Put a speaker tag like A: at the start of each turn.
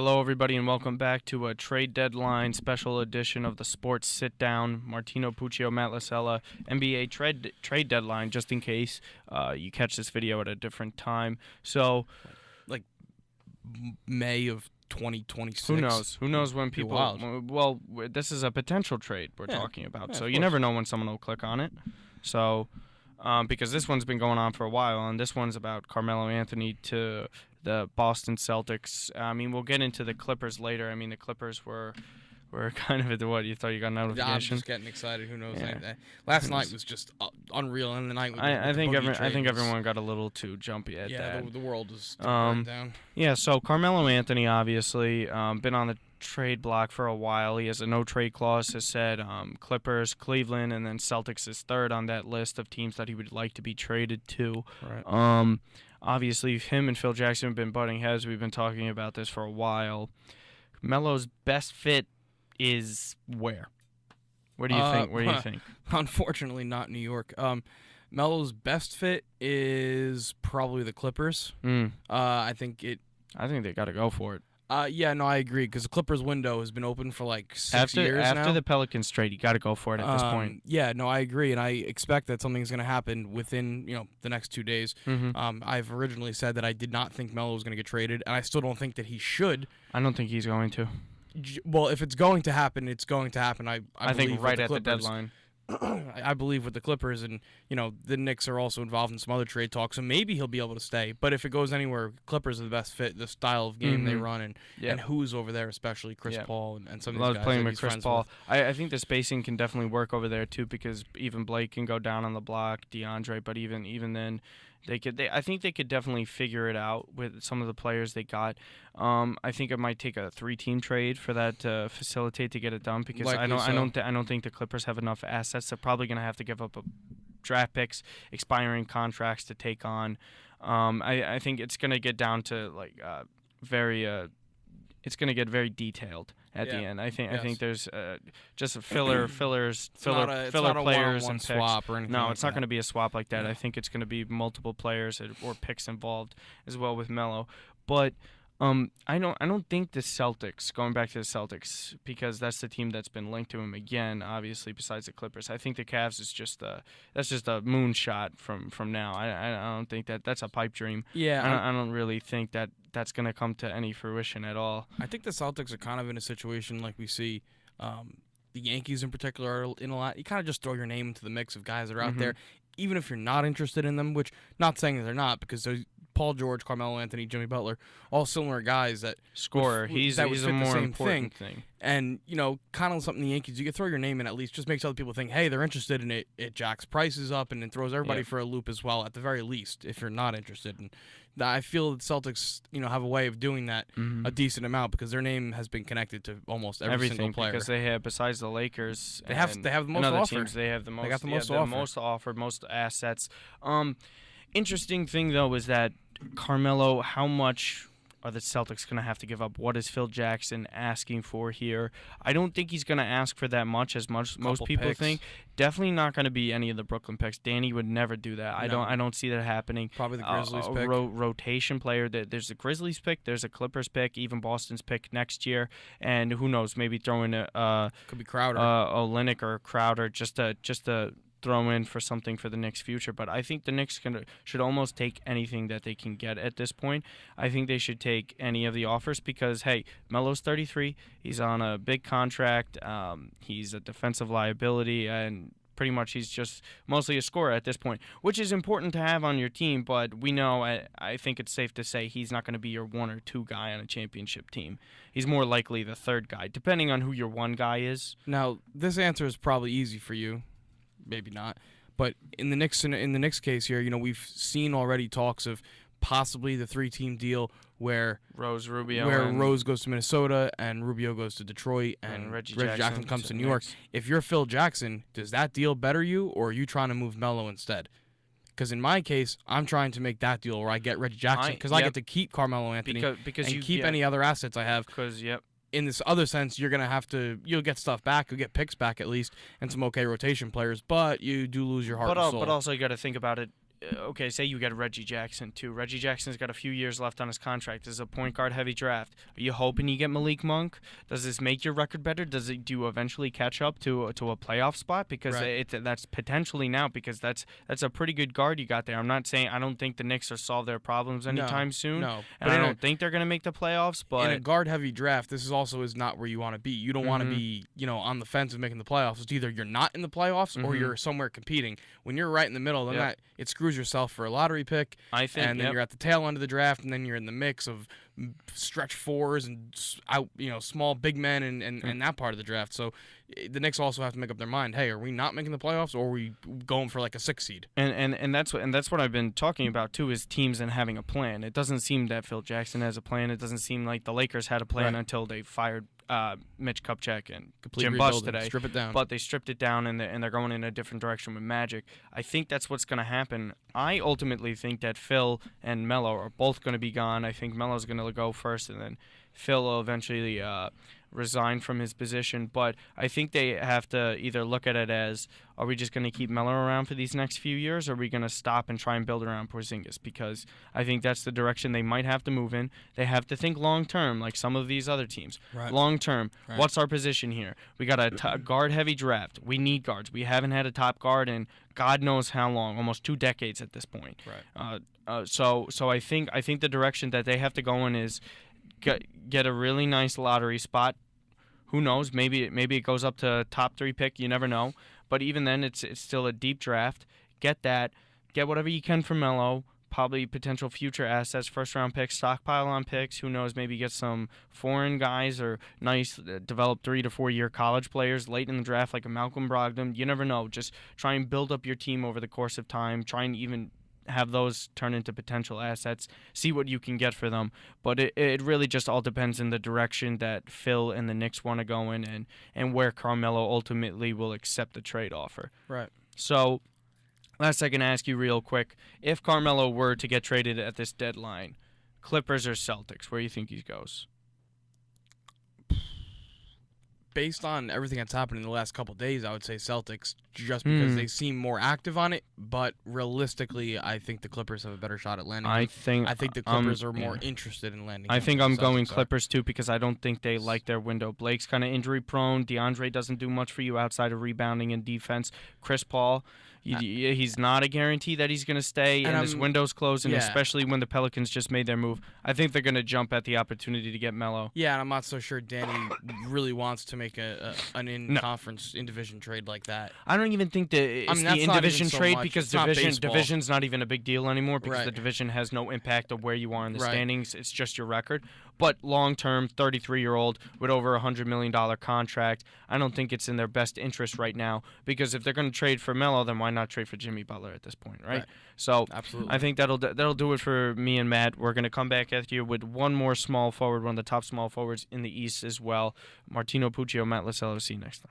A: Hello, everybody, and welcome back to a trade deadline special edition of the Sports Sit Down. Martino Puccio, Matt Lasella, NBA trade deadline, just in case you catch this video at a different time. So,
B: like May of 2026.
A: who knows? Who knows when people?
B: Wild.
A: Well, this is a potential trade we're talking about, so you never know when someone will click on it. So, because this one's been going on for a while, and this one's about Carmelo Anthony to the Boston Celtics. I mean, we'll get into the Clippers later. I mean, the Clippers were kind of at the what? You thought you got a notification?
B: I'm just getting excited. Who knows? Yeah. Last night was just unreal, and the night with
A: I think
B: the
A: everyone got a little too jumpy at that.
B: Yeah, the world was burned down.
A: Yeah, so Carmelo Anthony obviously been on the trade block for a while. He has a no trade clause. Has said Clippers, Cleveland, and then Celtics is third on that list of teams that he would like to be traded to.
B: Right.
A: Obviously, him and Phil Jackson have been butting heads. We've been talking about this for a while. Melo's best fit is where? Where do you think? Where do you think?
B: Unfortunately, not New York. Melo's best fit is probably the Clippers. I think
A: they got to go for it.
B: Yeah, no, I agree, because the Clippers window has been open for like 6 years now.
A: After the Pelicans trade, you got to go for it at this point.
B: Yeah, no, I agree, and I expect that something's going to happen within the next 2 days. I've originally said that I did not think Melo was going to get traded, and I still don't think that he should.
A: I don't think he's going to.
B: Well, if it's going to happen, it's going to happen. I
A: think right at the deadline.
B: I believe with the Clippers, and the Knicks are also involved in some other trade talks, so maybe he'll be able to stay. But if it goes anywhere, Clippers are the best fit. The style of game they run, and who's over there, especially Chris Paul and some of these guys.
A: Playing with Chris Paul. I think the spacing can definitely work over there too, because even Blake can go down on the block, DeAndre. But even then, I think they could definitely figure it out with some of the players they got. I think it might take a 3-team trade for that to facilitate to get it done, because I don't think the Clippers have enough assets. They're probably going to have to give up draft picks, expiring contracts to take on. I think it's going to get down to it's going to get very detailed at the end. I think there's just filler players and picks.
B: Swap or anything.
A: No, it's not going to be a swap like that. I think it's going to be multiple players or picks involved as well with Melo. But I don't think the Celtics, going back to the Celtics, because that's the team that's been linked to him again, obviously, besides the Clippers. I think the Cavs is just a moonshot from now. I don't think that's a pipe dream.
B: Yeah.
A: I don't really think that's going to come to any fruition at all.
B: I think the Celtics are kind of in a situation like we see the Yankees in particular are in a lot. You kind of just throw your name into the mix of guys that are out there, even if you're not interested in them, which not saying that they're not, because they're Paul George, Carmelo Anthony, Jimmy Butler, all similar guys that
A: scorer. He's a more important thing.
B: And kind of something the Yankees, you can throw your name in, at least just makes other people think, hey, they're interested in it. It jacks prices up and it throws everybody for a loop as well, at the very least, if you're not interested. And I feel that Celtics, have a way of doing that a decent amount, because their name has been connected to almost every single player.
A: Because they have, besides the Lakers,
B: they have the most offered.
A: They have the most.
B: They got the most
A: offered, most assets. Interesting thing though is that Carmelo, how much are the Celtics going to have to give up? What is Phil Jackson asking for here? I don't think he's going to ask for that much, as most people think. Definitely not going to be any of the Brooklyn picks. Danny would never do that.
B: No.
A: I don't see that happening.
B: Probably the Grizzlies pick.
A: Rotation player. There's a Grizzlies pick. There's a Clippers pick. Even Boston's pick next year. And who knows? Maybe throw in
B: could be Crowder,
A: Olynyk or Crowder just to throw in for something for the Knicks' future. But I think the Knicks should almost take anything that they can get at this point. I think they should take any of the offers, because, hey, Melo's 33. He's on a big contract. He's a defensive liability, and pretty much he's just mostly a scorer at this point, which is important to have on your team. But we know, I think it's safe to say, he's not going to be your 1 or 2 guy on a championship team. He's more likely the 3rd guy, depending on who your 1 guy is.
B: Now, this answer is probably easy for you. Maybe not, but in the Knicks case here, we've seen already talks of possibly the 3-team deal where Rose goes to Minnesota and Rubio goes to Detroit and Reggie Jackson comes to New York. If you're Phil Jackson, does that deal better you, or are you trying to move Melo instead? Because in my case, I'm trying to make that deal where I get Reggie Jackson, because I get to keep Carmelo Anthony and keep any other assets I have. In this other sense, you'll get stuff back, you'll get picks back at least, and some okay rotation players, but you do lose your heart and soul.
A: But also you got to think about it. okay, say you get Reggie Jackson too. Reggie Jackson's got a few years left on his contract. This is a point guard heavy draft. Are you hoping you get Malik Monk? Does this make your record better? Does it do you eventually catch up to a playoff spot? Because that's potentially now, because that's a pretty good guard you got there. I'm not saying I don't think the Knicks will solve their problems anytime soon.
B: No,
A: and I don't think they're going to make the playoffs. But
B: in a guard heavy draft, this is not where you want to be. You don't want to be on the fence of making the playoffs. It's either you're not in the playoffs or you're somewhere competing. When you're right in the middle, then it screws yourself for a lottery pick,
A: I think,
B: and then you're at the tail end of the draft, and then you're in the mix of stretch fours and small big men and that part of the draft. So the Knicks also have to make up their mind. Hey, are we not making the playoffs, or are we going for like a 6 seed?
A: And that's what I've been talking about too, is teams and having a plan. It doesn't seem that Phil Jackson has a plan. It doesn't seem like the Lakers had a plan until they fired Mitch Kupchak and Jim Buss today.
B: Strip it down.
A: But they stripped it down, and they're going in a different direction with Magic. I think that's what's going to happen. I ultimately think that Phil and Melo are both going to be gone. I think Melo's going to go first, and then Phil will eventually resign from his position. But I think they have to either look at it as, are we just going to keep Melo around for these next few years, or are we going to stop and try and build around Porzingis? Because I think that's the direction they might have to move in. They have to think long-term, like some of these other teams.
B: Right.
A: Long-term,
B: right.
A: What's our position here? We got a guard-heavy draft. We need guards. We haven't had a top guard in God knows how long, almost 2 decades at this point.
B: Right.
A: So I think the direction that they have to go in is get a really nice lottery spot. Who knows? Maybe it goes up to top 3 pick. You never know. But even then, it's still a deep draft. Get that. Get whatever you can from Melo. Probably potential future assets, first-round picks, stockpile on picks. Who knows? Maybe get some foreign guys or nice develop 3 to 4 year college players late in the draft, like a Malcolm Brogdon. You never know. Just try and build up your team over the course of time. Try and even have those turn into potential assets, see what you can get for them. But it really just all depends in the direction that Phil and the Knicks want to go in, and where Carmelo ultimately will accept the trade offer.
B: Right.
A: So, last I can ask you real quick, if Carmelo were to get traded at this deadline, Clippers or Celtics, where do you think he goes?
B: Based on everything that's happened in the last couple of days, I would say Celtics, just because they seem more active on it. But realistically, I think the Clippers have a better shot at landing.
A: I think
B: the Clippers are more interested in landing.
A: I think I'm going Clippers too, because I don't think they like their window. Blake's kind of injury prone. DeAndre doesn't do much for you outside of rebounding and defense. Chris Paul, he's not a guarantee that he's going to stay, and this window's closing, especially when the Pelicans just made their move. I think they're going to jump at the opportunity to get Melo.
B: Yeah, and I'm not so sure Danny really wants to make an in-conference, in-division trade like that.
A: I don't even think it's the in-division trade, because division's not even a big deal anymore, because the division has no impact of where you are in the standings. It's just your record. But long-term, 33-year-old with over a $100 million contract, I don't think it's in their best interest right now, because if they're going to trade for Melo, then why not trade for Jimmy Butler at this point, right? So
B: absolutely.
A: I think that'll do it for me and Matt. We're going to come back at you with one more small forward, one of the top small forwards in the East as well. Martino Puccio, Matt Lasello. See you next time.